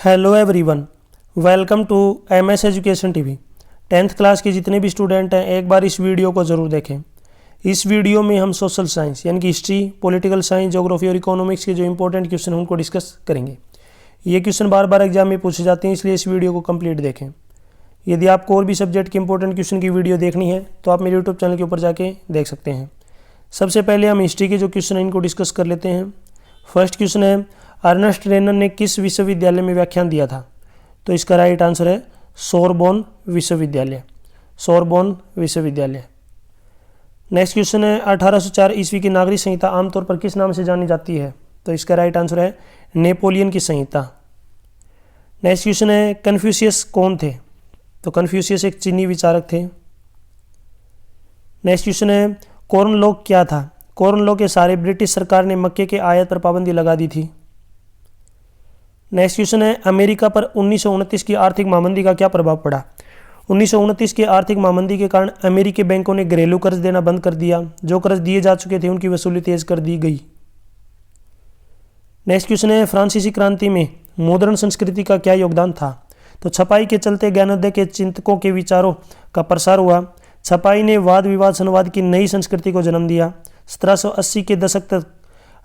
Hello everyone, welcome to MS education TV. 10th class के जितने भी स्टूडेंट हैं एक बार इस वीडियो को ज़रूर देखें। इस वीडियो में हम सोशल साइंस यानी कि हिस्ट्री, पॉलिटिकल साइंस, ज्योग्राफी और इकोनॉमिक्स के जो इंपॉर्टेंट क्वेश्चन हैं उनको डिस्कस करेंगे। ये क्वेश्चन बार बार एग्जाम में पूछे जाते हैं, इसलिए इस वीडियो को कंप्लीट देखें। यदि आपको और भी सब्जेक्ट के इंपॉर्टेंट क्वेश्चन की वीडियो देखनी है तो आप मेरे यूट्यूब चैनल के ऊपर जाके देख सकते हैं। सबसे पहले हम हिस्ट्री के जो क्वेश्चन हैं इनको डिस्कस कर लेते हैं। फर्स्ट क्वेश्चन है, अर्नेस्ट रेनन ने किस विश्वविद्यालय में व्याख्यान दिया था? तो इसका राइट आंसर है सोरबोन विश्वविद्यालय। सोरबोन विश्वविद्यालय। नेक्स्ट क्वेश्चन है, 1804 ईस्वी की नागरिक संहिता आमतौर पर किस नाम से जानी जाती है? तो इसका राइट आंसर है नेपोलियन की संहिता। नेक्स्ट क्वेश्चन है, कन्फ्यूशियस कौन थे? तो कन्फ्यूशियस एक चीनी विचारक थे। नेक्स्ट क्वेश्चन है, कॉर्न लॉ क्या था? कॉर्न लॉ के सहारे ब्रिटिश सरकार ने मक्के के आयात पर पाबंदी लगा दी थी। नेक्स्ट क्वेश्चन है, अमेरिका पर 1929 की आर्थिक महामंदी का क्या प्रभाव पड़ा? 1929 की आर्थिक महामंदी के कारण अमेरिकी बैंकों ने घरेलू कर्ज देना बंद कर दिया। जो कर्ज दिए जा चुके थे उनकी वसूली तेज कर दी गई। नेक्स्ट क्वेश्चन है, फ्रांसीसी क्रांति में मॉडर्न संस्कृति का क्या योगदान था? तो छपाई के चलते ज्ञानोदय के चिंतकों के विचारों का प्रसार हुआ। छपाई ने वाद विवाद संवाद की नई संस्कृति को जन्म दिया। 1780 के दशक तक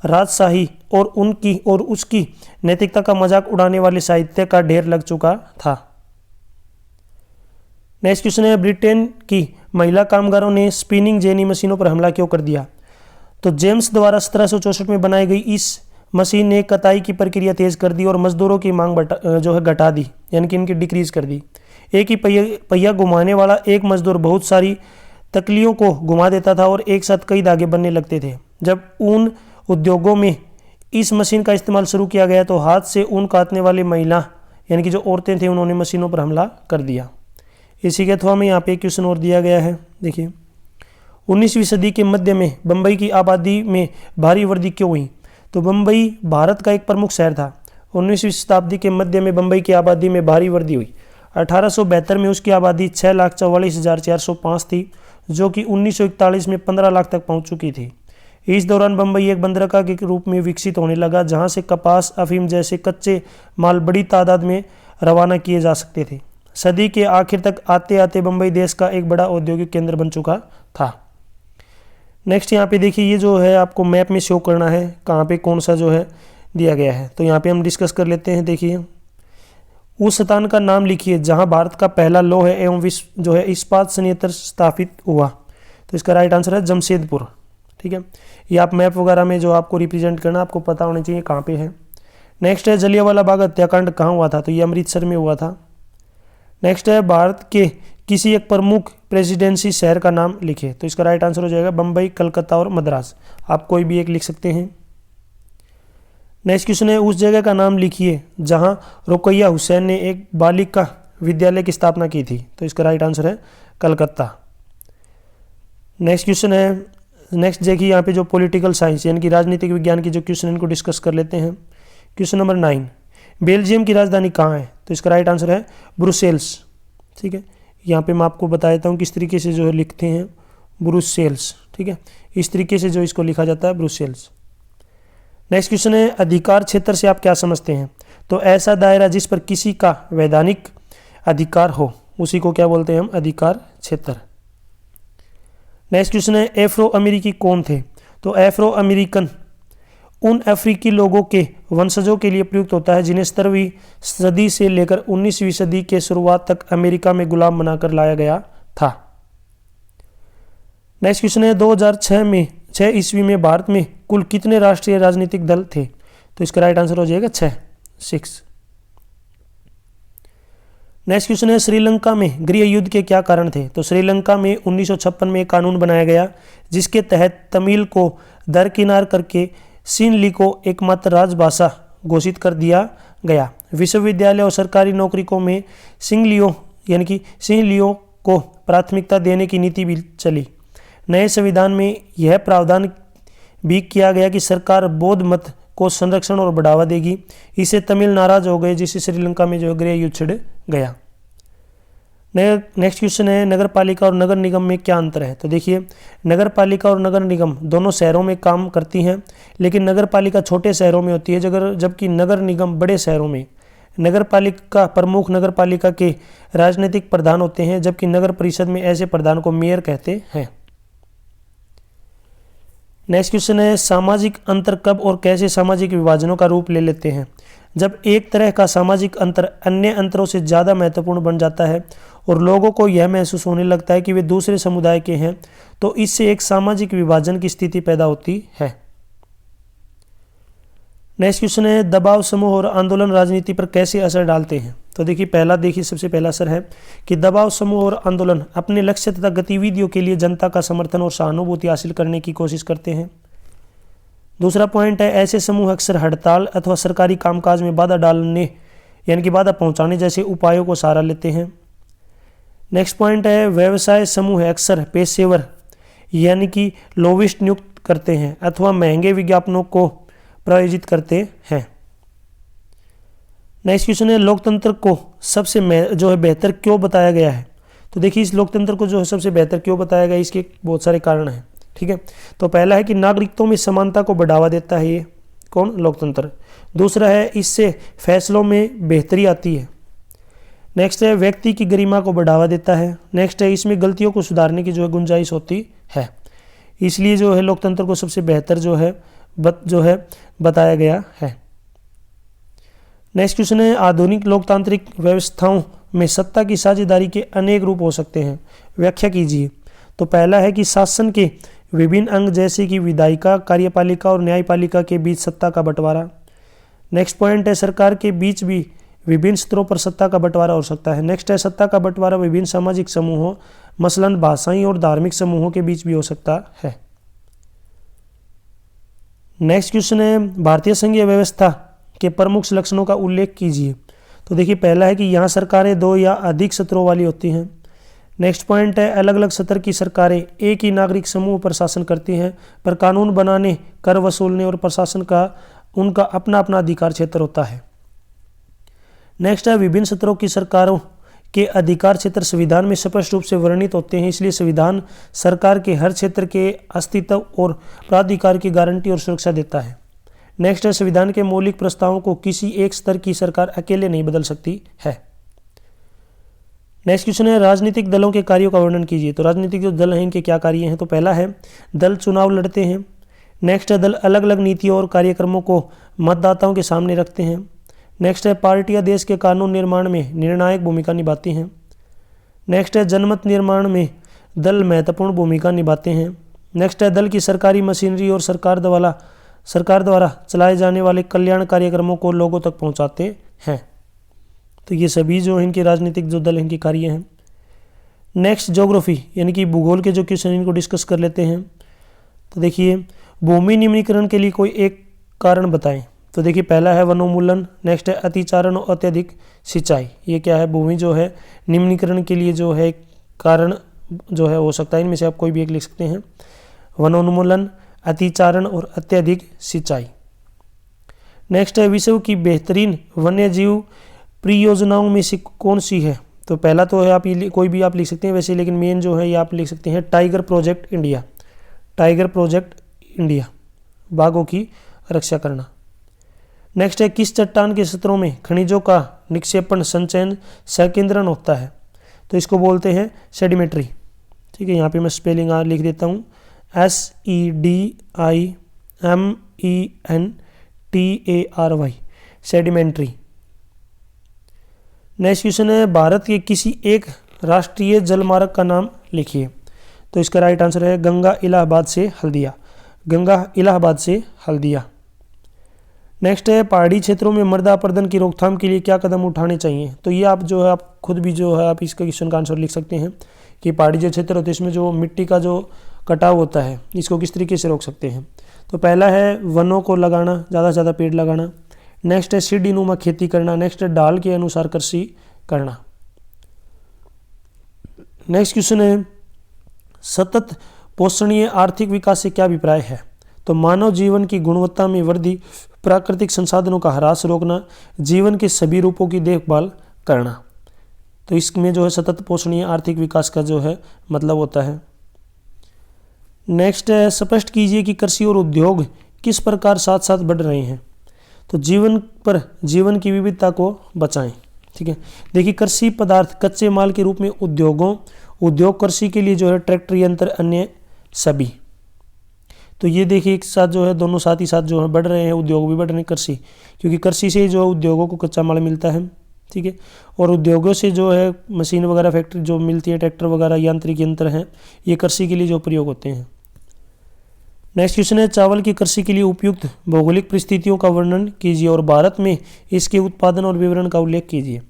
राजशाही और उसकी नैतिकता का मजाक उड़ाने वाले साहित्य का ढेर लग चुका था। नेक्स्ट क्वेश्चन है, ब्रिटेन की महिला कामगारों ने स्पिनिंग जेनी मशीनों पर हमला क्यों कर दिया? तो जेम्स द्वारा 1764 में बनाई गई इस मशीन ने कताई की प्रक्रिया तेज कर दी और मजदूरों की मांग घटा दी, यानी कि इनकी डिक्रीज कर दी। एक ही पहिया घुमाने वाला एक मजदूर बहुत सारी तकलियों को घुमा देता था और एक साथ कई धागे बनने लगते थे। जब ऊन उद्योगों में इस मशीन का इस्तेमाल शुरू किया गया तो हाथ से ऊन काटने वाली महिला यानी कि जो औरतें थी उन्होंने मशीनों पर हमला कर दिया। इसी के अथवा में यहाँ पे एक क्वेश्चन और दिया गया है, देखिए। 19वीं सदी के मध्य में बम्बई की आबादी में भारी वृद्धि क्यों हुई? तो बम्बई भारत का एक प्रमुख शहर था। 19वीं शताब्दी के मध्य में बम्बई की आबादी में भारी वृद्धि हुई। 1872 में उसकी आबादी 6,44,405 थी, जो कि 1941 में 15 लाख तक पहुंच चुकी थी। इस दौरान बम्बई एक बंदरगाह के रूप में विकसित होने लगा, जहां से कपास, अफीम जैसे कच्चे माल बड़ी तादाद में रवाना किए जा सकते थे। सदी के आखिर तक आते आते बम्बई देश का एक बड़ा औद्योगिक केंद्र बन चुका था। नेक्स्ट यहाँ पे देखिए, ये जो है आपको मैप में शो करना है कहाँ पे कौन सा जो है दिया गया है। तो यहाँ पे हम डिस्कस कर लेते हैं। देखिए, उस स्थान का नाम लिखिए जहाँ भारत का पहला लौह एवं विश्व जो है इस्पात संयंत्र स्थापित हुआ। तो इसका राइट आंसर है जमशेदपुर। ठीक है, ये आप मैप वगैरह में जो आपको रिप्रेजेंट करना आपको पता होना चाहिए कहाँ पे है। नेक्स्ट है, जलियांवाला बाग हत्याकांड कहाँ हुआ था? तो ये अमृतसर में हुआ था। नेक्स्ट है, भारत के किसी एक प्रमुख प्रेसिडेंसी शहर का नाम लिखे। तो इसका राइट आंसर हो जाएगा बम्बई, कलकत्ता और मद्रास। आप कोई भी एक लिख सकते हैं। नेक्स्ट क्वेश्चन है, उस जगह का नाम लिखिए जहां रुकैया हुसैन ने एक बालिका विद्यालय की स्थापना की थी। तो इसका राइट आंसर है कलकत्ता। नेक्स्ट क्वेश्चन है, नेक्स्ट देखिए यहाँ पे जो पॉलिटिकल साइंस यानी कि राजनीतिक विज्ञान की जो क्वेश्चन इनको डिस्कस कर लेते हैं। क्वेश्चन नंबर 9, बेल्जियम की राजधानी कहाँ है? तो इसका राइट आंसर है ब्रुसेल्स। ठीक है, यहाँ पे मैं आपको बता देता हूँ किस तरीके से जो है लिखते हैं, ब्रुसेल्स। ठीक है, इस तरीके से जो इसको लिखा जाता है ब्रुसेल्स। नेक्स्ट क्वेश्चन है, अधिकार क्षेत्र से आप क्या समझते हैं? तो ऐसा दायरा जिस पर किसी का वैधानिक अधिकार हो उसी को क्या बोलते हैं हम? अधिकार क्षेत्र। नेक्स्ट क्वेश्चन है, एफ्रो अमेरिकी कौन थे? तो एफ्रो अमेरिकन उन अफ्रीकी लोगों के वंशजों के लिए प्रयुक्त होता है जिन्हें 17वीं सदी से लेकर 19वीं सदी के शुरुआत तक अमेरिका में गुलाम बनाकर लाया गया था। नेक्स्ट क्वेश्चन है, 2006 ईस्वी में भारत में कुल कितने राष्ट्रीय राजनीतिक दल थे? तो इसका राइट आंसर हो जाएगा 6। नेक्स्ट क्वेश्चन है, श्रीलंका में गृह युद्ध के क्या कारण थे? तो श्रीलंका में 1956 में एक कानून बनाया गया जिसके तहत तमिल को दरकिनार करके सिंहली को एकमात्र राजभाषा घोषित कर दिया गया। विश्वविद्यालय और सरकारी नौकरियों में सिंहलियों को प्राथमिकता देने की नीति भी चली। नए संविधान में यह प्रावधान भी किया गया कि सरकार बौद्ध मत को संरक्षण और बढ़ावा देगी। इससे तमिल नाराज हो गए, जिससे श्रीलंका में जो गृह युद्ध छिड़ गया। नेक्स्ट क्वेश्चन है, नगर पालिका और नगर निगम में क्या अंतर है? तो देखिए, नगर पालिका और नगर निगम दोनों शहरों में काम करती हैं, लेकिन नगर पालिका छोटे शहरों में होती है जबकि नगर निगम बड़े शहरों में नगर पालिका प्रमुख नगर पालिका के राजनीतिक प्रधान होते हैं, जबकि नगर परिषद में ऐसे प्रधान को मेयर कहते हैं। नेक्स्ट क्वेश्चन है, सामाजिक अंतर कब और कैसे सामाजिक विभाजनों का रूप ले लेते हैं? जब एक तरह का सामाजिक अंतर अन्य अंतरों से ज़्यादा महत्वपूर्ण बन जाता है और लोगों को यह महसूस होने लगता है कि वे दूसरे समुदाय के हैं, तो इससे एक सामाजिक विभाजन की स्थिति पैदा होती है। नेक्स्ट क्वेश्चन है, दबाव समूह और आंदोलन राजनीति पर कैसे असर डालते हैं? तो देखिए सबसे पहला असर है कि दबाव समूह और आंदोलन अपने लक्ष्य तथा गतिविधियों के लिए जनता का समर्थन और सहानुभूति हासिल करने की कोशिश करते हैं। दूसरा पॉइंट है, ऐसे समूह अक्सर हड़ताल अथवा सरकारी कामकाज में बाधा डालने यानी कि बाधा पहुंचाने जैसे उपायों को सहारा लेते हैं। नेक्स्ट पॉइंट है, व्यवसाय समूह अक्सर पेशेवर यानी कि लोबिस्ट नियुक्त करते हैं अथवा महंगे विज्ञापनों को प्रायोजित करते हैं। नेक्स्ट क्वेश्चन है, लोकतंत्र को सबसे बेहतर क्यों बताया गया है? तो देखिए, इस लोकतंत्र को सबसे बेहतर क्यों बताया गया, इसके बहुत सारे कारण हैं। ठीक है, तो पहला है कि नागरिकता में समानता को बढ़ावा देता है ये कौन? लोकतंत्र। दूसरा है, इससे फैसलों में बेहतरी आती है। नेक्स्ट है, व्यक्ति की गरिमा को बढ़ावा देता है। नेक्स्ट है, इसमें गलतियों को सुधारने की गुंजाइश होती है। इसलिए लोकतंत्र को सबसे बेहतर बताया गया है। नेक्स्ट क्वेश्चन है, आधुनिक लोकतांत्रिक व्यवस्थाओं में सत्ता की साझेदारी के अनेक रूप हो सकते हैं, व्याख्या कीजिए। तो पहला है कि शासन के विभिन्न अंग जैसे कि विधायिका, कार्यपालिका और न्यायपालिका के बीच सत्ता का बंटवारा। नेक्स्ट पॉइंट है, सरकार के बीच भी विभिन्न स्तरों पर सत्ता का बंटवारा हो सकता है। नेक्स्ट है, सत्ता का बंटवारा विभिन्न सामाजिक समूहों मसलन भाषाई और धार्मिक समूहों के बीच भी हो सकता है। नेक्स्ट क्वेश्चन है, भारतीय संघीय व्यवस्था के प्रमुख लक्षणों का उल्लेख कीजिए। तो देखिए, पहला है कि यहाँ सरकारें 2 या अधिक सत्रों वाली होती हैं। नेक्स्ट पॉइंट है, अलग अलग सत्र की सरकारें एक ही नागरिक समूह पर शासन करती हैं, पर कानून बनाने, कर वसूलने और प्रशासन का उनका अपना अपना अधिकार क्षेत्र होता है। नेक्स्ट है, विभिन्न सत्रों की सरकारों के अधिकार क्षेत्र संविधान में स्पष्ट रूप से वर्णित होते हैं, इसलिए संविधान सरकार के हर क्षेत्र के अस्तित्व और प्राधिकार की गारंटी और सुरक्षा देता है। नेक्स्ट है, संविधान के मौलिक प्रस्तावों को किसी एक स्तर की सरकार अकेले नहीं बदल सकती है। नेक्स्ट क्वेश्चन है, राजनीतिक दलों के कार्यों का वर्णन कीजिए। तो राजनीतिक जो दल हैं इनके क्या कार्य हैं? तो पहला है, दल चुनाव लड़ते हैं। नेक्स्ट है, दल अलग अलग नीतियों और कार्यक्रमों को मतदाताओं के सामने रखते हैं। नेक्स्ट है, पार्टियां देश के कानून निर्माण में निर्णायक भूमिका निभाती हैं। नेक्स्ट है, जनमत निर्माण में दल महत्वपूर्ण भूमिका निभाते हैं। नेक्स्ट है, दल की सरकारी मशीनरी और सरकार द्वारा चलाए जाने वाले कल्याण कार्यक्रमों को लोगों तक पहुंचाते हैं। तो ये सभी इनके राजनीतिक दल इनके कार्य हैं। नेक्स्ट, ज्योग्राफी यानी कि भूगोल के क्वेश्चन इनको डिस्कस कर लेते हैं। तो देखिए, भूमि निम्नीकरण के लिए कोई एक कारण बताएं। तो देखिए, पहला है वनोन्मूलन। नेक्स्ट है, अतिचारण और अत्यधिक सिंचाई। ये क्या है? भूमि निम्नीकरण के लिए कारण हो सकता है। इनमें से आप कोई भी एक लिख सकते हैं, वनोन्मूलन, अतिचारण और अत्यधिक सिंचाई। नेक्स्ट है, विश्व की बेहतरीन वन्य जीव परियोजनाओं में से कौन सी है? तो पहला तो है, आप कोई भी आप लिख सकते हैं वैसे, लेकिन मेन ये आप लिख सकते हैं tiger project India. Tiger project India, बाघों की रक्षा करना। नेक्स्ट है, किस चट्टान के सत्रों में खनिजों का निक्षेपण, संचयन, संकेंद्रण होता है? तो इसको बोलते हैं सेडिमेंट्री। ठीक है, यहाँ पे मैं स्पेलिंग लिख देता हूँ, SEDIMENTARY, सेडिमेंट्री। नेक्स्ट क्वेश्चन है, भारत के किसी एक राष्ट्रीय जलमार्ग का नाम लिखिए। तो इसका राइट आंसर है गंगा इलाहाबाद से हल्दिया। गंगा इलाहाबाद से हल्दिया। नेक्स्ट है, पहाड़ी क्षेत्रों में मृदा अपरदन की रोकथाम के लिए क्या कदम उठाने चाहिए? तो ये आप आप खुद भी आप इसका क्वेश्चन का आंसर लिख सकते हैं कि पहाड़ी जो क्षेत्र होते हैं इसमें मिट्टी का कटाव होता है, इसको किस तरीके से रोक सकते हैं। तो पहला है वनों को लगाना, ज़्यादा से ज़्यादा पेड़ लगाना। नेक्स्ट है सीढ़ी नुमा खेती करना। नेक्स्ट है ढाल के अनुसार कृषि करना। नेक्स्ट क्वेश्चन है, सतत पोषणीय आर्थिक विकास से क्या अभिप्राय है? तो मानव जीवन की गुणवत्ता में वृद्धि, प्राकृतिक संसाधनों का ह्रास रोकना, जीवन के सभी रूपों की देखभाल करना। तो इसमें सतत पोषणीय आर्थिक विकास का मतलब होता है। नेक्स्ट है, स्पष्ट कीजिए कि कृषि और उद्योग किस प्रकार साथ साथ बढ़ रहे हैं। तो जीवन की विविधता को बचाएं। ठीक है, देखिए कृषि पदार्थ कच्चे माल के रूप में उद्योग कृषि के लिए जो है ट्रैक्टर, यंत्र, अन्य सभी। तो ये देखिए एक साथ जो है दोनों साथ ही साथ जो है बढ़ रहे हैं, उद्योग भी बढ़ रहे हैं कृषि, क्योंकि कृषि से जो उद्योगों को कच्चा माल मिलता है। ठीक है, और उद्योगों से जो है मशीन वगैरह फैक्ट्री जो मिलती है, ट्रैक्टर वगैरह यांत्रिक यंत्र हैं, ये कृषि के लिए जो प्रयोग होते हैं। नेक्स्ट क्वेश्चन है, चावल की कृषि के लिए उपयुक्त भौगोलिक परिस्थितियों का वर्णन कीजिए और भारत में इसके उत्पादन और विवरण का उल्लेख कीजिए।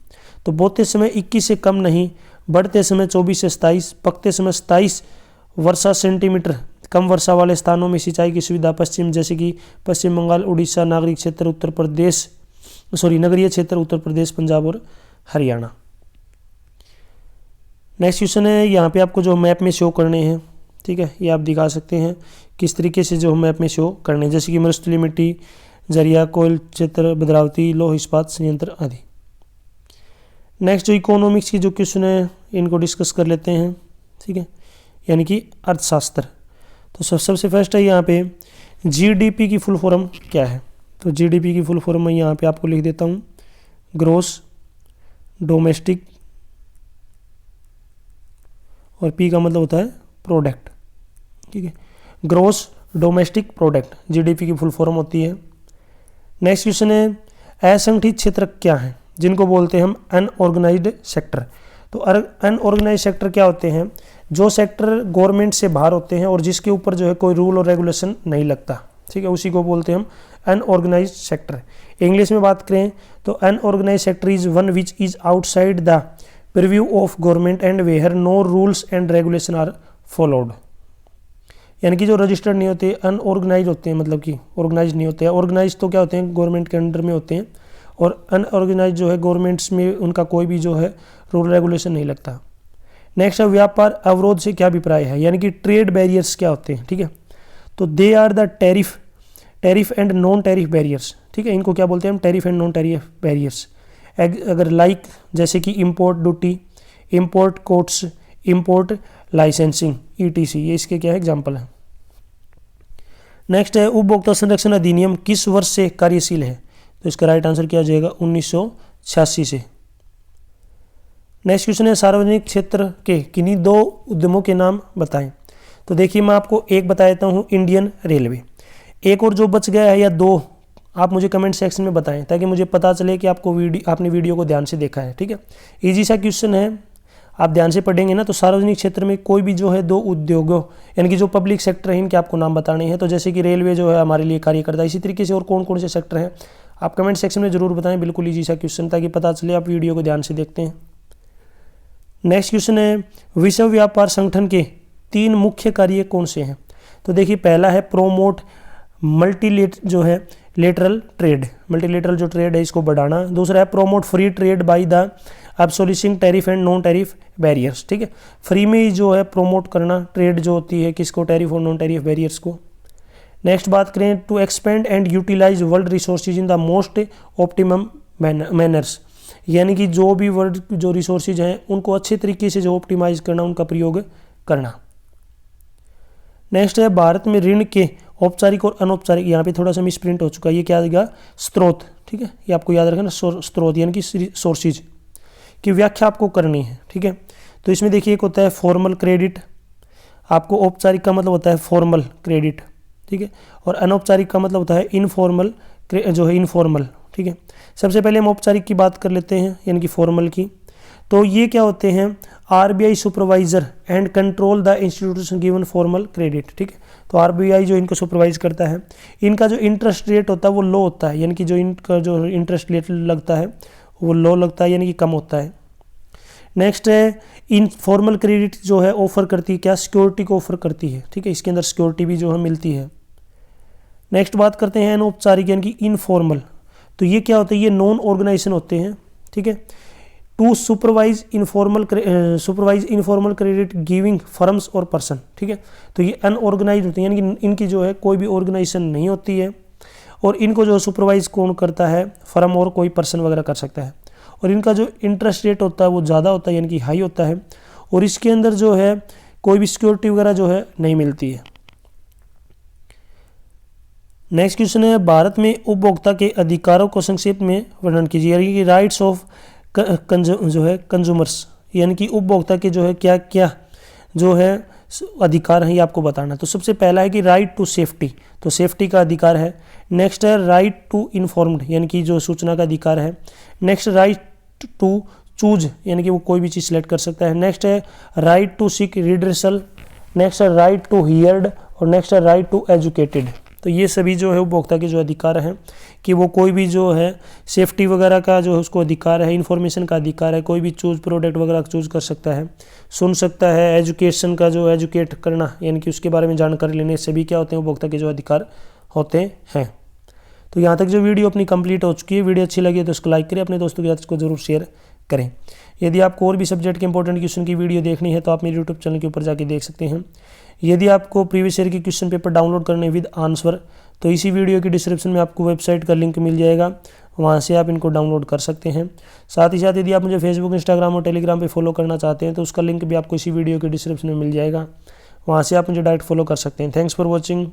तो बोते समय 21 से कम नहीं, बढ़ते समय 24 से 27, पकते समय 27 वर्षा सेंटीमीटर, कम वर्षा वाले स्थानों में सिंचाई की सुविधा पश्चिम, जैसे कि पश्चिम बंगाल, उड़ीसा, नगरीय क्षेत्र उत्तर प्रदेश, पंजाब और हरियाणा। नेक्स्ट क्वेश्चन है, यहाँ पे आपको जो मैप में शो करने हैं। ठीक है, ये आप दिखा सकते हैं किस तरीके से जो मैप में शो करने, जैसे कि मरुस्थलीय मिट्टी, जरिया, कोयल क्षेत्र, भद्रावती, लौह इस्पात संयंत्र आदि। नेक्स्ट जो इकोनॉमिक्स की जो क्वेश्चन है इनको डिस्कस कर लेते हैं। ठीक है, यानी कि अर्थशास्त्र। तो सबसे फर्स्ट है यहाँ पे जीडीपी की फुल फॉर्म क्या है। तो जीडीपी की फुल फॉर्म मैं यहाँ पे आपको लिख देता हूँ, ग्रोस डोमेस्टिक, और पी का मतलब होता है प्रोडक्ट। ठीक है, ग्रोस डोमेस्टिक प्रोडक्ट जीडीपी की फुल फॉर्म होती है। नेक्स्ट क्वेश्चन है, असंगठित क्षेत्र क्या है, जिनको बोलते हैं हम अनऑर्गेनाइज्ड सेक्टर। तो अनऑर्गेनाइज्ड सेक्टर क्या होते हैं, जो सेक्टर गवर्नमेंट से बाहर होते हैं और जिसके ऊपर जो है कोई रूल और रेगुलेशन नहीं लगता। ठीक है, उसी को बोलते हैं हम अनऑर्गेनाइज्ड सेक्टर। इंग्लिश में बात करें तो unorganised sector is one which is outside the preview of government and where no rules and regulation are followed. यानी कि जो रजिस्टर्ड नहीं होते, अनऑर्गेनाइज होते हैं, मतलब कि ऑर्गेनाइज नहीं होते हैं। ऑर्गेनाइज तो क्या होते हैं, गवर्नमेंट के अंडर में होते हैं, और अनऑर्गेनाइज जो है गवर्नमेंट्स में उनका कोई भी जो है रूल रेगुलेशन नहीं लगता। नेक्स्ट है, व्यापार अवरोध से क्या अभिप्राय है, यानी कि ट्रेड बैरियर्स क्या होते हैं। ठीक है, तो they are the tariff and non tariff barriers. ठीक है, इनको क्या बोलते हैं हम, tariff and non tariff barriers. अगर लाइक जैसे कि import duty, import quotas, import licensing, ETC, ये इसके क्या है एग्जाम्पल है। नेक्स्ट है, उपभोक्ता संरक्षण अधिनियम किस वर्ष से कार्यशील है। तो इसका राइट आंसर क्या हो जाएगा, 1986 से। नेक्स्ट क्वेश्चन है, सार्वजनिक क्षेत्र के किन्हीं 2 उद्यमों के नाम बताएं। तो देखिए मैं आपको एक बता देता हूँ, इंडियन रेलवे। एक और जो बच गया है या 2, आप मुझे कमेंट सेक्शन में बताएं, ताकि मुझे पता चले कि आपने वीडियो को ध्यान से देखा है। ठीक है, इजी सा क्वेश्चन है, आप ध्यान से पढ़ेंगे ना। तो सार्वजनिक क्षेत्र में कोई भी जो है 2 उद्योगों, यानी कि जो पब्लिक सेक्टर है, इनके आपको नाम बताने हैं। तो जैसे कि रेलवे जो है हमारे लिए कार्य करता है, इसी तरीके से और कौन कौन से सेक्टर हैं आप कमेंट सेक्शन में जरूर बताएं। बिल्कुल ईजी सा क्वेश्चन, ताकि पता चले आप वीडियो को ध्यान से देखते हैं। नेक्स्ट क्वेश्चन है, विश्व व्यापार संगठन के 3 मुख्य कार्य कौन से हैं। तो देखिए पहला है प्रोमोट मल्टीलेटरल ट्रेड, मल्टीलेटरल जो ट्रेड है इसको बढ़ाना। दूसरा है promote free trade by the abolishing tariff and non tariff barriers. ठीक है, फ्री में ही जो है प्रोमोट करना ट्रेड जो होती है, किसको, टैरिफ और नॉन टैरिफ बैरियर्स को। नेक्स्ट बात करें, to expand and utilise world resources in the most optimum manners, यानी कि जो भी वर्ल्ड जो रिसोर्सेज हैं उनको अच्छे तरीके से जो ऑप्टिमाइज करना, उनका प्रयोग करना। नेक्स्ट है, भारत में ऋण के औपचारिक और अनौपचारिक, यहाँ पे थोड़ा सा मिस प्रिंट हो चुका है, ये क्या आएगा, स्रोत। ठीक है, ये आपको याद रखना, स्रोत यानी कि सोर्सेज की व्याख्या आपको करनी है। ठीक है, तो इसमें देखिए एक होता है फॉर्मल क्रेडिट, आपको औपचारिक का मतलब होता है फॉर्मल क्रेडिट। ठीक है, और अनौपचारिक का मतलब होता है इनफॉर्मल, जो है इनफॉर्मल। ठीक है, सबसे पहले हम औपचारिक की बात कर लेते हैं, यानी कि फॉर्मल की। तो ये क्या होते हैं, RBI supervisor and control the institution given formal credit. ठीक है, तो RBI जो इनको सुपरवाइज करता है, इनका जो इंटरेस्ट रेट होता है वो लो होता है, यानी कि जो इनका जो इंटरेस्ट रेट लगता है वो लो लगता है, यानी कि कम होता है। नेक्स्ट है, इनफॉर्मल क्रेडिट जो है ऑफर करती है क्या, सिक्योरिटी को ऑफर करती है। ठीक है, इसके अंदर सिक्योरिटी भी जो है मिलती है। नेक्स्ट बात करते हैं अनौपचारिक यानी कि इनफॉर्मल। तो ये क्या होता है, ये नॉन ऑर्गेनाइजेशन होते हैं। ठीक है, to supervise informal credit giving firms और पर्सन। ठीक है, तो ये अनऑर्गेनाइज होते हैं, यानी कि इनकी जो है कोई भी ऑर्गेनाइजेशन नहीं होती है, और इनको जो सुपरवाइज कौन करता है, फर्म और कोई पर्सन वगैरह कर सकता है। और इनका जो इंटरेस्ट रेट होता है वो ज़्यादा होता है, यानी कि हाई होता है, और इसके अंदर जो है कोई भी सिक्योरिटी वगैरह जो है नहीं मिलती है। नेक्स्ट क्वेश्चन है, भारत में उपभोक्ता के अधिकारों को संक्षेप में वर्णन कीजिए, यानी कि राइट्स ऑफ कंज्यूमर्स, यानी कि उपभोक्ता के क्या क्या अधिकार हैं ये आपको बताना है। तो सबसे पहला है कि राइट टू सेफ्टी, तो सेफ्टी का अधिकार है। नेक्स्ट है राइट टू इन्फॉर्म्ड, यानी कि सूचना का अधिकार है। नेक्स्ट राइट टू चूज, यानी कि वो कोई भी चीज़ सेलेक्ट कर सकता है। नेक्स्ट है right to seek redressal. Next है राइट टू हियर्ड और नेक्स्ट है राइट टू एजुकेटेड। तो ये सभी उपभोक्ता के अधिकार हैं कि वो कोई भी सेफ्टी वगैरह का उसको अधिकार है, इन्फॉर्मेशन का अधिकार है, कोई भी चूज प्रोडक्ट वगैरह चूज कर सकता है, सुन सकता है, एजुकेशन का एजुकेट करना यानी कि उसके बारे में जानकारी लेने, सभी क्या होते हैं उपभोक्ता के अधिकार होते हैं। तो यहाँ तक वीडियो अपनी कंप्लीट हो चुकी है। वीडियो अच्छी लगी तो उसको लाइक करें, अपने दोस्तों के साथ इसको जरूर शेयर करें। यदि आपको और भी सब्जेक्ट के इंपॉर्टेंट क्वेश्चन की वीडियो देखनी है तो आप मेरे यूट्यूब चैनल के ऊपर जाके देख सकते हैं। यदि आपको प्रीवियस ईयर के क्वेश्चन पेपर डाउनलोड करने विद आंसर तो इसी वीडियो की डिस्क्रिप्शन में आपको वेबसाइट का लिंक मिल जाएगा, वहाँ से आप इनको डाउनलोड कर सकते हैं। साथ ही साथ यदि आप मुझे फेसबुक, इंस्टाग्राम और टेलीग्राम पे फॉलो करना चाहते हैं तो उसका लिंक भी आपको इसी वीडियो के डिस्क्रिप्शन में मिल जाएगा, वहाँ से आप मुझे डायरेक्ट फॉलो कर सकते हैं। Thanks for watching.